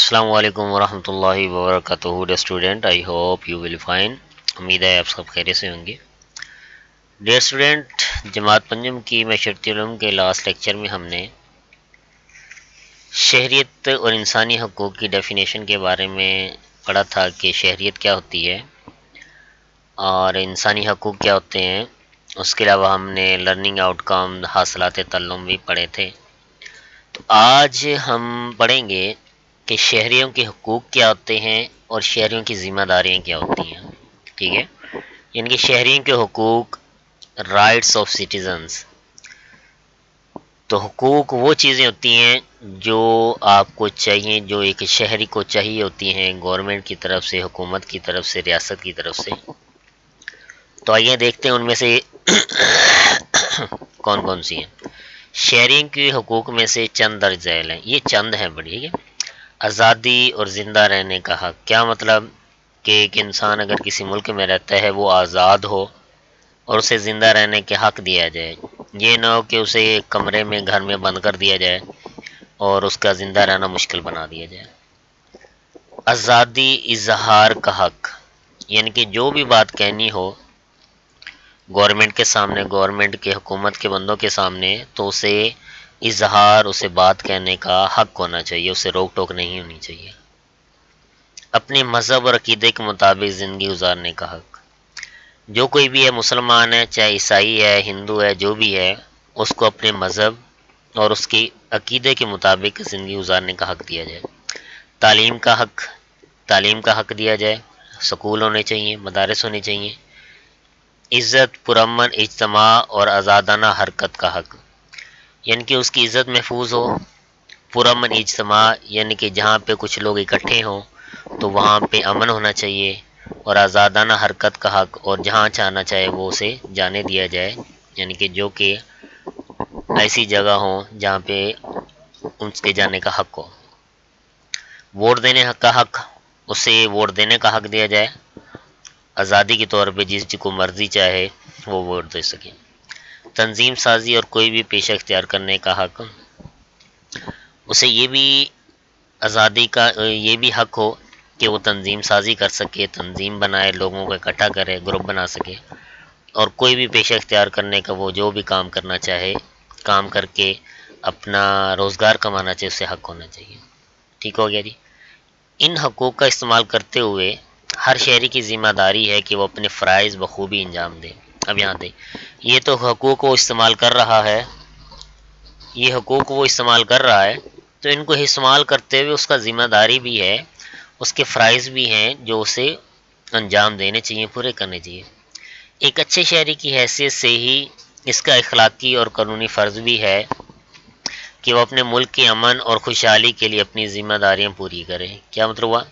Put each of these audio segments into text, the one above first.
السلام علیکم ورحمۃ اللہ وبرکاتہ dear student, I hope you will fine. امید ہے آپ سب خیریت سے ہوں گے۔ ڈیئر اسٹوڈنٹ، جماعت پنجم کی معاشرتی علوم کے لاسٹ لیکچر میں ہم نے شہریت اور انسانی حقوق کی ڈیفینیشن کے بارے میں پڑھا تھا کہ شہریت کیا ہوتی ہے اور انسانی حقوق کیا ہوتے ہیں۔ اس کے علاوہ ہم نے لرننگ آؤٹ کم، حاصلات تعلم بھی پڑھے تھے۔ تو آج ہم پڑھیں گے کہ شہریوں کے حقوق کیا ہوتے ہیں اور شہریوں کی ذمہ داریاں کیا ہوتی ہیں، ٹھیک ہے۔ یعنی کہ شہریوں کے حقوق، رائٹس آف سٹیزنز۔ تو حقوق وہ چیزیں ہوتی ہیں جو آپ کو چاہیے، جو ایک شہری کو چاہیے ہوتی ہیں گورنمنٹ کی طرف سے، حکومت کی طرف سے، ریاست کی طرف سے۔ تو آئیے دیکھتے ہیں ان میں سے کون کون سی ہیں۔ شہریوں کے حقوق میں سے چند درج ذیل ہیں، یہ چند ہیں بڑی، ٹھیک ہے۔ آزادی اور زندہ رہنے کا حق، کیا مطلب کہ ایک انسان اگر کسی ملک میں رہتا ہے وہ آزاد ہو اور اسے زندہ رہنے کے حق دیا جائے۔ یہ نہ ہو کہ اسے ایک کمرے میں، گھر میں بند کر دیا جائے اور اس کا زندہ رہنا مشکل بنا دیا جائے۔ آزادی اظہار کا حق، یعنی کہ جو بھی بات کہنی ہو گورنمنٹ کے سامنے، گورنمنٹ کے، حکومت کے بندوں کے سامنے، تو اسے اظہار، اسے بات کہنے کا حق ہونا چاہیے، اسے روک ٹوک نہیں ہونی چاہیے۔ اپنے مذہب اور عقیدے کے مطابق زندگی گزارنے کا حق، جو کوئی بھی ہے، مسلمان ہے، چاہے عیسائی ہے، ہندو ہے، جو بھی ہے، اس کو اپنے مذہب اور اس کی عقیدے کے مطابق زندگی گزارنے کا حق دیا جائے۔ تعلیم کا حق، تعلیم کا حق دیا جائے، سکول ہونے چاہیے، مدارس ہونے چاہیے۔ عزت، پرامن اجتماع اور آزادانہ حرکت کا حق، یعنی کہ اس کی عزت محفوظ ہو۔ پرامن اجتماع، یعنی کہ جہاں پہ کچھ لوگ اکٹھے ہوں تو وہاں پہ امن ہونا چاہیے۔ اور آزادانہ حرکت کا حق، اور جہاں چاہنا چاہے وہ اسے جانے دیا جائے، یعنی کہ جو کہ ایسی جگہ ہوں جہاں پہ اس کے جانے کا حق ہو۔ ووٹ دینے کا حق، اسے ووٹ دینے کا حق دیا جائے، آزادی کے طور پہ جس کو مرضی چاہے وہ ووٹ دے سکے۔ تنظیم سازی اور کوئی بھی پیشہ اختیار کرنے کا حق، اسے یہ بھی آزادی کا یہ بھی حق ہو کہ وہ تنظیم سازی کر سکے، تنظیم بنائے، لوگوں کو اکٹھا کرے، گروپ بنا سکے، اور کوئی بھی پیشہ اختیار کرنے کا، وہ جو بھی کام کرنا چاہے، کام کر کے اپنا روزگار کمانا چاہے، اسے حق ہونا چاہیے۔ ٹھیک ہو گیا جی۔ ان حقوق کا استعمال کرتے ہوئے ہر شہری کی ذمہ داری ہے کہ وہ اپنے فرائض بخوبی انجام دے۔ اب یہاں دے یہ تو حقوق وہ استعمال کر رہا ہے، یہ حقوق وہ استعمال کر رہا ہے، تو ان کو استعمال کرتے ہوئے اس کا ذمہ داری بھی ہے، اس کے فرائض بھی ہیں جو اسے انجام دینے چاہیے، پورے کرنے چاہیے۔ ایک اچھے شہری کی حیثیت سے ہی اس کا اخلاقی اور قانونی فرض بھی ہے کہ وہ اپنے ملک کے امن اور خوشحالی کے لیے اپنی ذمہ داریاں پوری کرے۔ کیا مطلب ہوا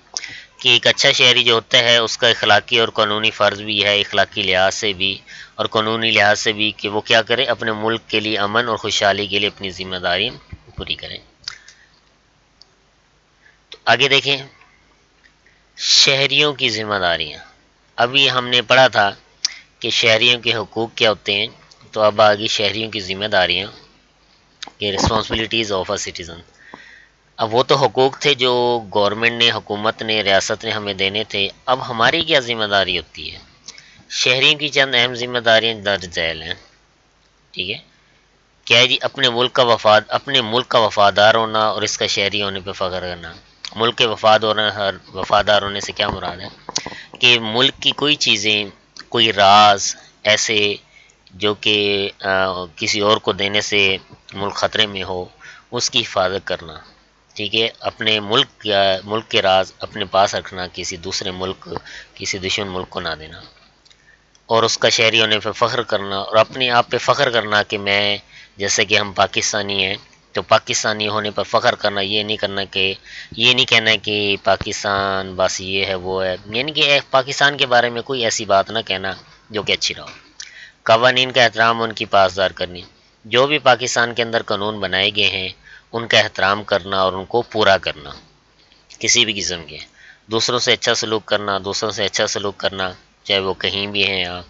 کہ ایک اچھا شہری جو ہوتا ہے اس کا اخلاقی اور قانونی فرض بھی ہے، اخلاقی لحاظ سے بھی اور قانونی لحاظ سے بھی، کہ وہ کیا کرے، اپنے ملک کے لیے امن اور خوشحالی کے لیے اپنی ذمہ داریاں پوری کریں۔ تو آگے دیکھیں شہریوں کی ذمہ داریاں۔ ابھی ہم نے پڑھا تھا کہ شہریوں کے حقوق کیا ہوتے ہیں، تو اب آگے شہریوں کی ذمہ داریاں کہ رسپانسبلٹیز آف اے سٹیزن۔ اب وہ تو حقوق تھے جو گورنمنٹ نے، حکومت نے، ریاست نے ہمیں دینے تھے، اب ہماری کیا ذمہ داری ہوتی ہے۔ شہریوں کی چند اہم ذمہ داریاں درج ذیل ہیں، ٹھیک ہے۔ کیا ہے جی، اپنے ملک کا وفادار ہونا اور اس کا شہری ہونے پہ فخر کرنا۔ ملک کے وفادار ہونے سے کیا مراد ہے کہ ملک کی کوئی چیزیں، کوئی راز ایسے جو کہ کسی اور کو دینے سے ملک خطرے میں ہو، اس کی حفاظت کرنا، ٹھیک ہے۔ اپنے ملک کے راز اپنے پاس رکھنا، کسی دوسرے ملک، کسی دشمن ملک کو نہ دینا، اور اس کا شہری ہونے پہ فخر کرنا، اور اپنے آپ پہ فخر کرنا کہ میں، جیسے کہ ہم پاکستانی ہیں تو پاکستانی ہونے پر فخر کرنا، یہ نہیں کہنا کہ پاکستان بس یہ ہے وہ ہے، یعنی کہ پاکستان کے بارے میں کوئی ایسی بات نہ کہنا جو کہ اچھی نہ ہو۔ قوانین کا احترام، ان کی پاسدار کرنی، جو بھی پاکستان کے اندر قانون بنائے گئے ہیں ان کا احترام کرنا اور ان کو پورا کرنا، کسی بھی قسم کے دوسروں سے اچھا سلوک کرنا، چاہے وہ کہیں بھی ہیں آپ۔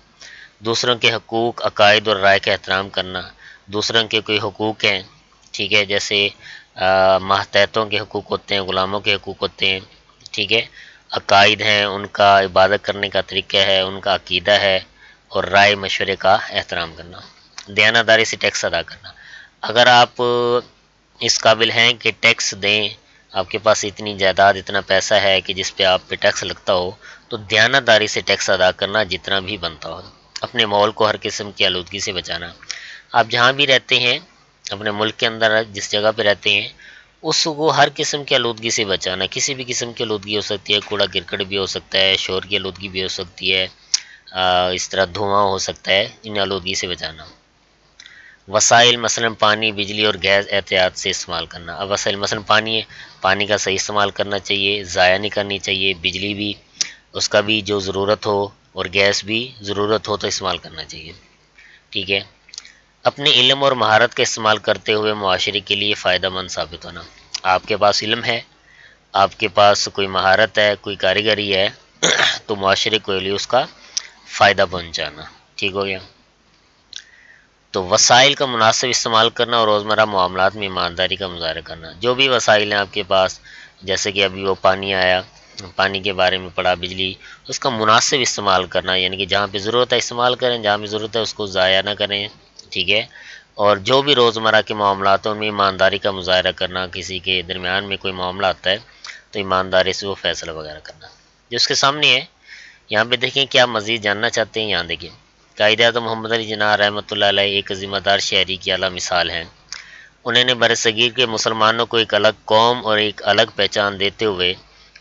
دوسروں کے حقوق، عقائد اور رائے کا احترام کرنا، دوسروں کے کوئی حقوق ہیں، ٹھیک ہے، جیسے ماتحتوں کے حقوق ہوتے ہیں، غلاموں کے حقوق ہوتے ہیں، ٹھیک ہے، عقائد ہیں، ان کا عبادت کرنے کا طریقہ ہے، ان کا عقیدہ ہے، اور رائے مشورے کا احترام کرنا، دیانتداری سے ٹیکس ادا کرنا۔ اگر آپ اس قابل ہیں کہ ٹیکس دیں، آپ کے پاس اتنی جائیداد، اتنا پیسہ ہے کہ جس پہ آپ پہ ٹیکس لگتا ہو، تو دیانتداری سے ٹیکس ادا کرنا جتنا بھی بنتا ہو، اپنے ماحول کو ہر قسم کی آلودگی سے بچانا۔ آپ جہاں بھی رہتے ہیں، اپنے ملک کے اندر جس جگہ پہ رہتے ہیں، اس کو ہر قسم کی آلودگی سے بچانا۔ کسی بھی قسم کی آلودگی ہو سکتی ہے، کوڑا کرکٹ بھی ہو سکتا ہے، شور کی آلودگی بھی ہو سکتی ہے، اس طرح دھواں ہو سکتا ہے، ان آلودگی سے بچانا۔ وسائل مثلا پانی، بجلی اور گیس احتیاط سے استعمال کرنا۔ اب وسائل مثلا پانی ہے، پانی کا صحیح استعمال کرنا چاہیے، ضائع نہیں کرنی چاہیے، بجلی بھی اس کا بھی جو ضرورت ہو، اور گیس بھی ضرورت ہو تو استعمال کرنا چاہیے، ٹھیک ہے۔ اپنے علم اور مہارت کا استعمال کرتے ہوئے معاشرے کے لیے فائدہ مند ثابت ہونا۔ آپ کے پاس علم ہے، آپ کے پاس کوئی مہارت ہے، کوئی کاریگری ہے، تو معاشرے کے لیے اس کا فائدہ پہنچانا، ٹھیک ہو گیا۔ تو وسائل کا مناسب استعمال کرنا اور روزمرہ معاملات میں ایمانداری کا مظاہرہ کرنا۔ جو بھی وسائل ہیں آپ کے پاس، جیسے کہ ابھی وہ پانی آیا، پانی کے بارے میں پڑھا، بجلی، اس کا مناسب استعمال کرنا، یعنی کہ جہاں پہ ضرورت ہے استعمال کریں، جہاں پہ ضرورت ہے اس کو ضائع نہ کریں، ٹھیک ہے۔ اور جو بھی روزمرہ کے معاملات میں ایمانداری کا مظاہرہ کرنا، کسی کے درمیان میں کوئی معاملہ آتا ہے تو ایمانداری سے وہ فیصلہ وغیرہ کرنا۔ جو اس کے سامنے ہے، یہاں پہ دیکھیں کیا مزید جاننا چاہتے ہیں، یہاں دیکھیں قائد اعظم محمد علی جناح رحمۃ اللہ علیہ ایک ذمہ دار شہری کی اعلیٰ مثال ہیں۔ انہوں نے برصغیر کے مسلمانوں کو ایک الگ قوم اور ایک الگ پہچان دیتے ہوئے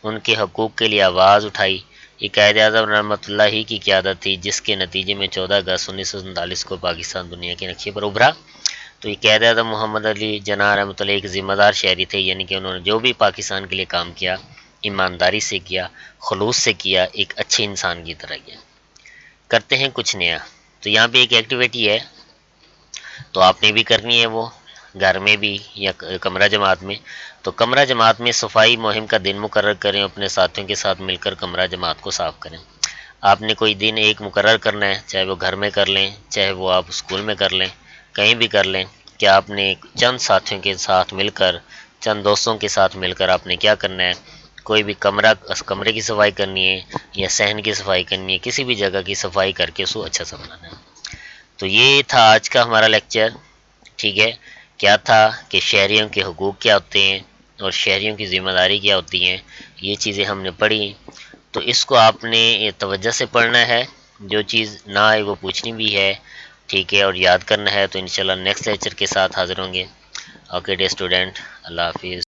ان کے حقوق کے لیے آواز اٹھائی۔ یہ قائد اعظم رحمۃ اللہ ہی کی قیادت تھی جس کے نتیجے میں 14 اگست 1947 کو پاکستان دنیا کے نقشے پر ابھرا۔ تو یہ قائد اعظم محمد علی جناح رحمۃ اللہ ایک ذمہ دار شہری تھے، یعنی کہ انہوں نے جو بھی پاکستان کے لیے کام کیا، ایمانداری سے کیا، خلوص سے کیا، ایک اچھے انسان کی طرح کیا۔ کرتے ہیں کچھ نیا، تو یہاں پہ ایک ایکٹیویٹی ہے، تو آپ نے بھی کرنی ہے، وہ گھر میں بھی یا کمرہ جماعت میں۔ تو کمرہ جماعت میں صفائی مہم کا دن مقرر کریں، اپنے ساتھیوں کے ساتھ مل کر کمرہ جماعت کو صاف کریں۔ آپ نے کوئی دن ایک مقرر کرنا ہے، چاہے وہ گھر میں کر لیں، چاہے وہ آپ اسکول میں کر لیں، کہیں بھی کر لیں، کہ آپ نے چند ساتھیوں کے ساتھ مل کر، چند دوستوں کے ساتھ مل کر آپ نے کیا کرنا ہے، کوئی بھی کمرے کی صفائی کرنی ہے، یا صحن کی صفائی کرنی ہے، کسی بھی جگہ کی صفائی کر کے اس کو اچھا سا بنانا ہے۔ تو یہ تھا آج کا ہمارا لیکچر، ٹھیک ہے۔ کیا تھا کہ شہریوں کے حقوق کیا ہوتے ہیں اور شہریوں کی ذمہ داری کیا ہوتی ہیں، یہ چیزیں ہم نے پڑھی۔ تو اس کو آپ نے توجہ سے پڑھنا ہے، جو چیز نہ آئے وہ پوچھنی بھی ہے، ٹھیک ہے، اور یاد کرنا ہے۔ تو انشاءاللہ نیکسٹ لیکچر کے ساتھ حاضر ہوں گے۔ اوکے ڈے اسٹوڈنٹ، اللہ حافظ۔